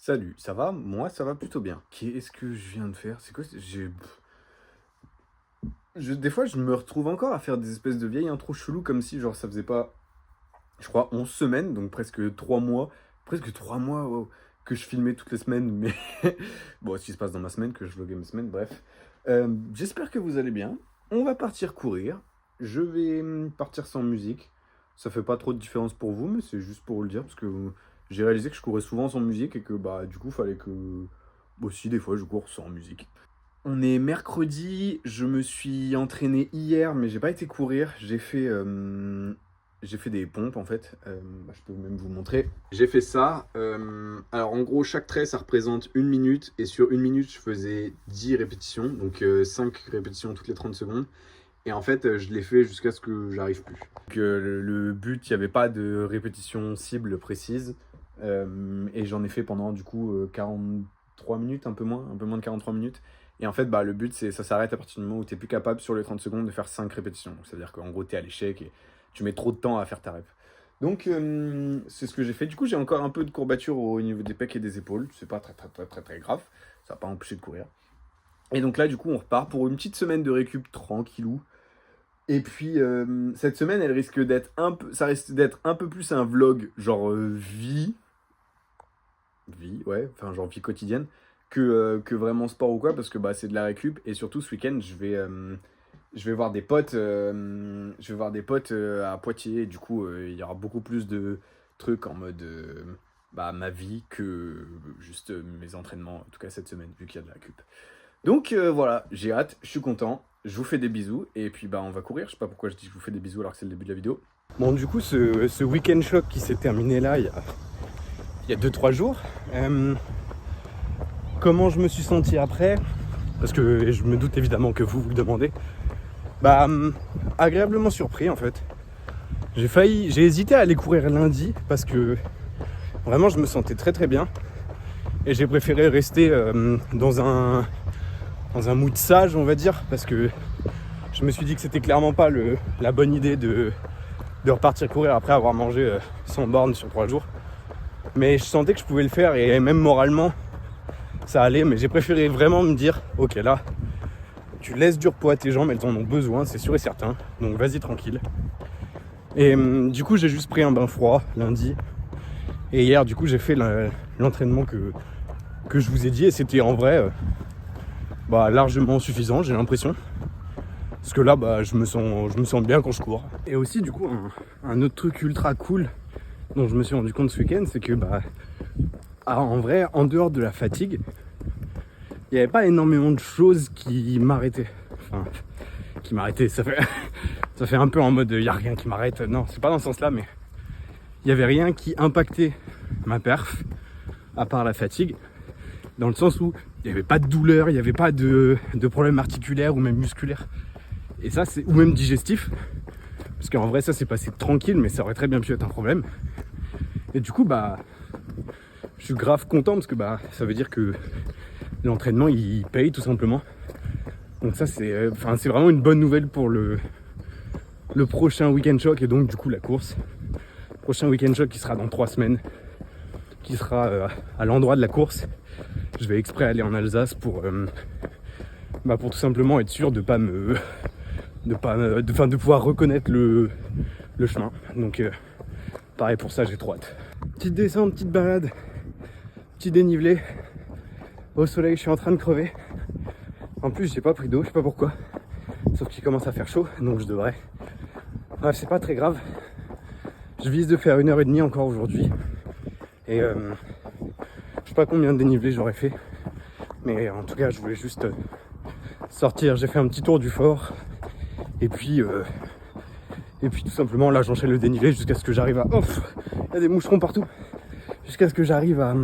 Salut, ça va? Moi, ça va plutôt bien. Qu'est-ce que je viens de faire? C'est quoi? Des fois, je me retrouve encore à faire des espèces de vieilles intros chelous comme si, genre, ça faisait pas, je crois, 11 semaines, donc presque 3 mois, wow, que je filmais toutes les semaines, mais bon, ce qui se passe dans ma semaine, que je vloguais mes semaines, bref. J'espère que vous allez bien. On va partir courir. Je vais partir sans musique. Ça fait pas trop de différence pour vous, mais c'est juste pour vous le dire, parce que j'ai réalisé que je courais souvent sans musique et que, bah, du coup, fallait que, aussi, des fois, je cours sans musique. On est mercredi, je me suis entraîné hier, mais j'ai pas été courir. J'ai fait des pompes en fait. Je peux même vous montrer. J'ai fait ça. Alors en gros, chaque trait ça représente 1 minute. Et sur 1 minute, je faisais 10 répétitions. Donc 5 répétitions toutes les 30 secondes. Et en fait, je l'ai fait jusqu'à ce que j'arrive plus. Donc, le but, il n'y avait pas de répétition cible précise. Et j'en ai fait pendant du coup 43 minutes, un peu moins de 43 minutes. Et en fait, bah, le but, c'est ça s'arrête à partir du moment où tu n'es plus capable sur les 30 secondes de faire 5 répétitions. Donc, c'est-à-dire qu'en gros, tu es à l'échec et tu mets trop de temps à faire ta rep. Donc, c'est ce que j'ai fait. Du coup, j'ai encore un peu de courbature au niveau des pecs et des épaules. C'est pas très grave. Ça va pas empêcher de courir. Et donc là, du coup, on repart pour une petite semaine de récup tranquillou. Et puis, cette semaine, elle risque d'être ça risque d'être un peu plus un vlog, genre vie, ouais, enfin genre vie quotidienne, que vraiment sport ou quoi, parce que bah, c'est de la récup. Et surtout, ce week-end, je vais voir des potes, à Poitiers. Et du coup, il y aura beaucoup plus de trucs en mode bah, ma vie que juste mes entraînements, en tout cas cette semaine, vu qu'il y a de la récup. Donc voilà, j'ai hâte, je suis content, je vous fais des bisous, et puis bah on va courir. Je sais pas pourquoi je dis je vous fais des bisous alors que c'est le début de la vidéo. Bon, du coup, ce week-end choc qui s'est terminé là, il y a 2-3 jours, comment je me suis senti après? Parce que je me doute évidemment que vous le demandez. Bah, agréablement surpris en fait. J'ai hésité à aller courir lundi parce que vraiment je me sentais très bien. Et j'ai préféré rester dans un mood sage, on va dire, parce que je me suis dit que c'était clairement pas la bonne idée de repartir courir après avoir mangé 100 bornes sur 3 jours. Mais je sentais que je pouvais le faire et même moralement ça allait, mais j'ai préféré vraiment me dire ok, là tu laisses du repos à tes jambes, elles en ont besoin, c'est sûr et certain, donc vas-y tranquille. Et du coup j'ai juste pris un bain froid lundi, et hier du coup j'ai fait l'entraînement que je vous ai dit, et c'était en vrai largement suffisant, j'ai l'impression, parce que là bah, je me sens bien quand je cours. Et aussi du coup un autre truc ultra cool dont je me suis rendu compte ce week-end, c'est que bah, en vrai, en dehors de la fatigue, il n'y avait pas énormément de choses qui m'arrêtaient. Enfin, qui m'arrêtaient, ça fait un peu en mode il n'y a rien qui m'arrête. Non, c'est pas dans ce sens-là, mais il n'y avait rien qui impactait ma perf, à part la fatigue, dans le sens où il n'y avait pas de douleur, il n'y avait pas de problème articulaire ou même musculaire. Et ça, ou même digestif, parce qu'en vrai, ça s'est passé tranquille, mais ça aurait très bien pu être un problème. Et du coup, bah, je suis grave content parce que bah, ça veut dire que l'entraînement il paye tout simplement. Donc ça c'est vraiment une bonne nouvelle pour le prochain week-end choc, et donc du coup la course. Prochain week-end choc qui sera dans 3 semaines, qui sera à l'endroit de la course. Je vais exprès aller en Alsace pour tout simplement être sûr de pouvoir reconnaître le chemin. Donc pareil pour ça, j'ai trop hâte. Petite descente, petite balade, petit dénivelé. Au soleil, je suis en train de crever. En plus, j'ai pas pris d'eau, je sais pas pourquoi. Sauf qu'il commence à faire chaud, donc je devrais. Bref, c'est pas très grave. Je vise de faire 1h30 encore aujourd'hui. Et je sais pas combien de dénivelé j'aurais fait. Mais en tout cas, je voulais juste sortir. J'ai fait un petit tour du fort. Et puis tout simplement, là, j'enchaîne le dénivelé jusqu'à ce que j'arrive à... Oh, il y a des moucherons partout. Jusqu'à ce que j'arrive à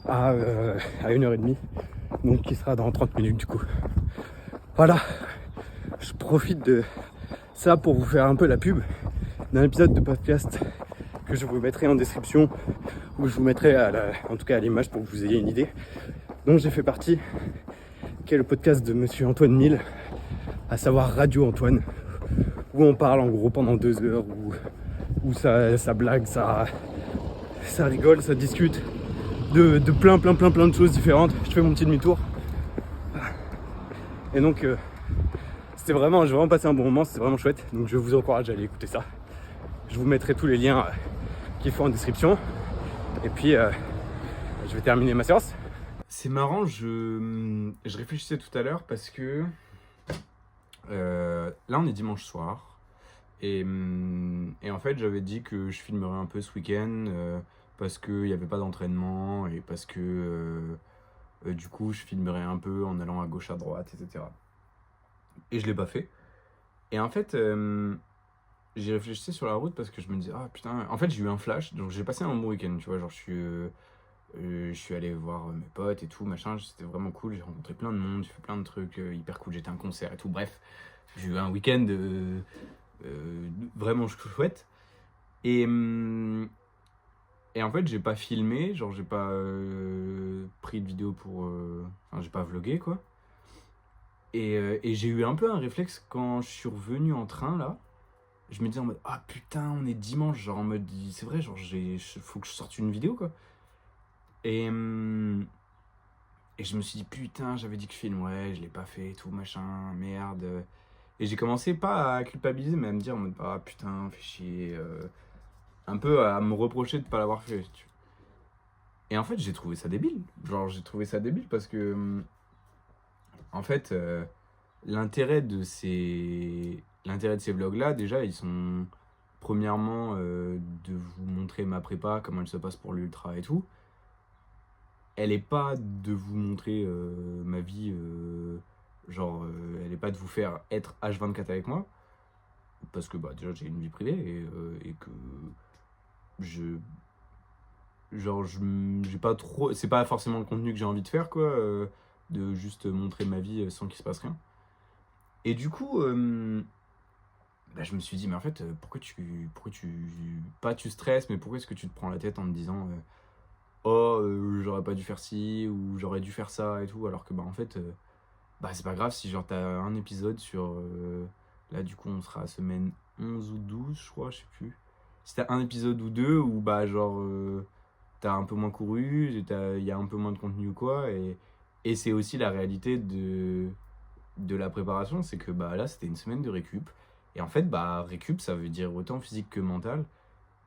1h30, donc qui sera dans 30 minutes du coup. Voilà, je profite de ça pour vous faire un peu la pub d'un épisode de podcast que je vous mettrai en description, où je vous mettrai en tout cas à l'image pour que vous ayez une idée, dont j'ai fait partie, qui est le podcast de monsieur Antoine Mille, à savoir Radio Antoine, où on parle en gros pendant 2 heures, où ça blague, ça rigole, ça discute de plein de choses différentes. Je fais mon petit demi-tour. Et donc, j'ai vraiment passé un bon moment, c'était vraiment chouette. Donc je vous encourage à aller écouter ça. Je vous mettrai tous les liens qu'il faut en description. Et puis, je vais terminer ma séance. C'est marrant, je réfléchissais tout à l'heure parce que là on est dimanche soir. Et en fait, j'avais dit que je filmerais un peu ce week-end parce qu'il n'y avait pas d'entraînement et parce que du coup, je filmerais un peu en allant à gauche, à droite, etc. Et je l'ai pas fait. Et en fait, j'ai réfléchi sur la route parce que je me dis, ah putain, en fait, j'ai eu un flash. Donc, j'ai passé un bon week-end, tu vois. Genre, je suis allé voir mes potes et tout, machin. C'était vraiment cool. J'ai rencontré plein de monde, j'ai fait plein de trucs hyper cool. J'étais à un concert et tout. Bref, j'ai eu un week-end vraiment chouette. Et en fait, j'ai pas filmé, genre j'ai pas pris de vidéo pour. Enfin, j'ai pas vlogué quoi. Et j'ai eu un peu un réflexe quand je suis revenu en train là. Je me disais en mode ah putain, on est dimanche, genre en mode c'est vrai, genre faut que je sorte une vidéo quoi. Et je me suis dit putain, j'avais dit que je filmerais, je l'ai pas fait et tout machin, merde. Et j'ai commencé pas à culpabiliser, mais à me dire en mode ah putain, fais chier. Un peu à me reprocher de pas l'avoir fait. Et en fait, j'ai trouvé ça débile. Genre, j'ai trouvé ça débile parce que, en fait, l'intérêt de ces vlogs-là, déjà, ils sont premièrement de vous montrer ma prépa, comment elle se passe pour l'ultra et tout. Elle est pas de vous montrer ma vie, elle est pas de vous faire être H24 avec moi. Parce que, bah, déjà, j'ai une vie privée et que j'ai pas trop, c'est pas forcément le contenu que j'ai envie de faire quoi, de juste montrer ma vie sans qu'il se passe rien. Et du coup bah, je me suis dit mais en fait pourquoi tu stresses, mais pourquoi est-ce que tu te prends la tête en me disant j'aurais pas dû faire ci ou j'aurais dû faire ça et tout, alors que bah en fait bah c'est pas grave si genre t'as un épisode sur là du coup on sera à semaine 11 ou 12 je crois, je sais plus, si t'as un épisode ou deux où bah genre t'as un peu moins couru, il y a un peu moins de contenu ou quoi, et c'est aussi la réalité de la préparation, c'est que bah là c'était une semaine de récup, et en fait bah récup ça veut dire autant physique que mental,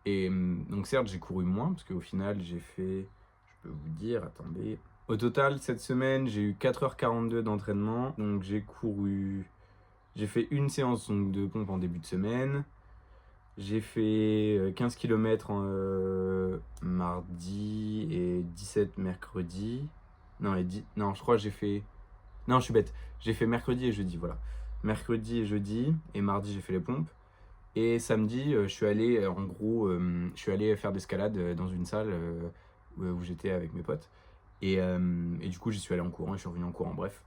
et donc certes j'ai couru moins, parce qu'au final j'ai fait, je peux vous dire, attendez, au total cette semaine j'ai eu 4h42 d'entraînement, donc j'ai fait une séance donc, de pompe en début de semaine. J'ai fait 15 km mardi et 17 mercredi. Non, non, je crois que j'ai fait... Non, je suis bête. J'ai fait mercredi et jeudi, voilà. Mercredi et jeudi, et mardi, j'ai fait les pompes. Et samedi, je suis allé, en gros, je suis allé faire d'escalade dans une salle où j'étais avec mes potes. Et du coup, j'y suis allé en courant et je suis revenu en courant, bref.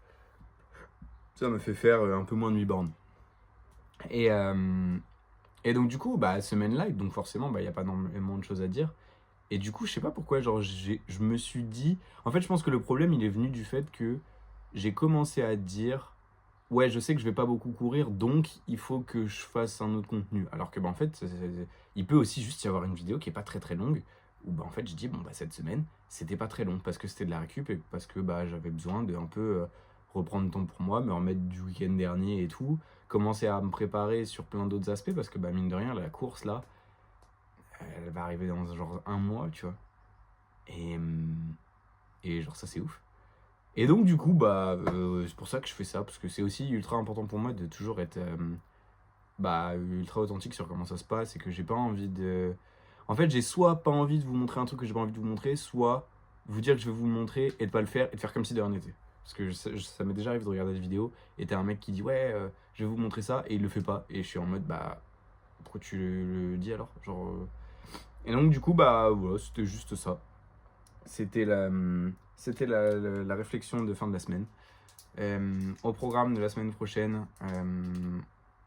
Ça m'a fait faire un peu moins de 8 bornes. Et donc du coup, bah, semaine live, donc forcément, bah, y a pas énormément de choses à dire. Et du coup, je sais pas pourquoi, genre, je me suis dit... En fait, je pense que le problème, il est venu du fait que j'ai commencé à dire... Ouais, je sais que je vais pas beaucoup courir, donc il faut que je fasse un autre contenu. Alors que, bah, en fait, il peut aussi juste y avoir une vidéo qui est pas très longue, où, bah, en fait, je dis, bon, bah, cette semaine, c'était pas très long, parce que c'était de la récup, et parce que, bah, j'avais besoin de un peu reprendre le temps pour moi, me remettre du week-end dernier et tout, commencer à me préparer sur plein d'autres aspects, parce que, bah, mine de rien, la course, là, elle va arriver dans genre un mois, tu vois. Et genre, ça, c'est ouf. Et donc, du coup, bah, c'est pour ça que je fais ça, parce que c'est aussi ultra important pour moi de toujours être bah, ultra authentique sur comment ça se passe, et que j'ai pas envie de... En fait, j'ai soit pas envie de vous montrer un truc que j'ai pas envie de vous montrer, soit vous dire que je vais vous le montrer et de pas le faire, et de faire comme si de rien n'était. Parce que ça m'est déjà arrivé de regarder des vidéos, et t'as un mec qui dit ouais, je vais vous montrer ça, et il le fait pas, et je suis en mode bah, pourquoi tu le dis alors, genre... Et donc, du coup, bah, voilà, c'était juste ça. C'était la réflexion de fin de la semaine. Au programme de la semaine prochaine,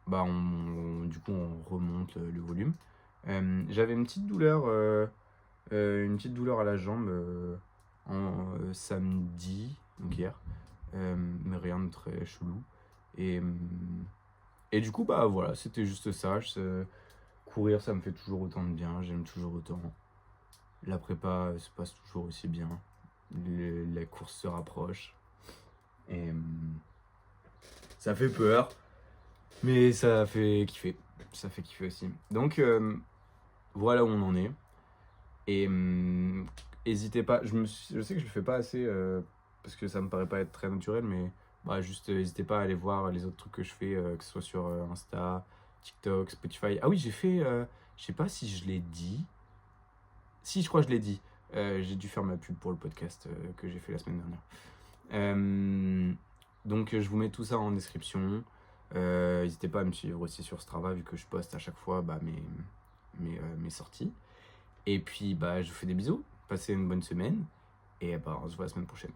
bah du coup, on remonte le volume. J'avais une petite douleur à la jambe samedi, donc hier, mais rien de très chelou. Et du coup, bah voilà, c'était juste ça. Courir, ça me fait toujours autant de bien, j'aime toujours autant. La prépa se passe toujours aussi bien. La course se rapproche. Et ça fait peur, mais ça fait kiffer. Ça fait kiffer aussi. Donc voilà où on en est. Et n'hésitez pas, je sais que je le fais pas assez parce que ça me paraît pas être très naturel, mais bah, juste n'hésitez pas à aller voir les autres trucs que je fais, que ce soit sur Insta, TikTok, Spotify. Ah oui, j'ai fait, je sais pas si je l'ai dit. Si, je crois que je l'ai dit. J'ai dû faire ma pub pour le podcast que j'ai fait la semaine dernière. Donc je vous mets tout ça en description. N'hésitez pas à me suivre aussi sur Strava vu que je poste à chaque fois mes sorties. Et puis bah, je vous fais des bisous. Passez une bonne semaine. Et bah, on se voit la semaine prochaine.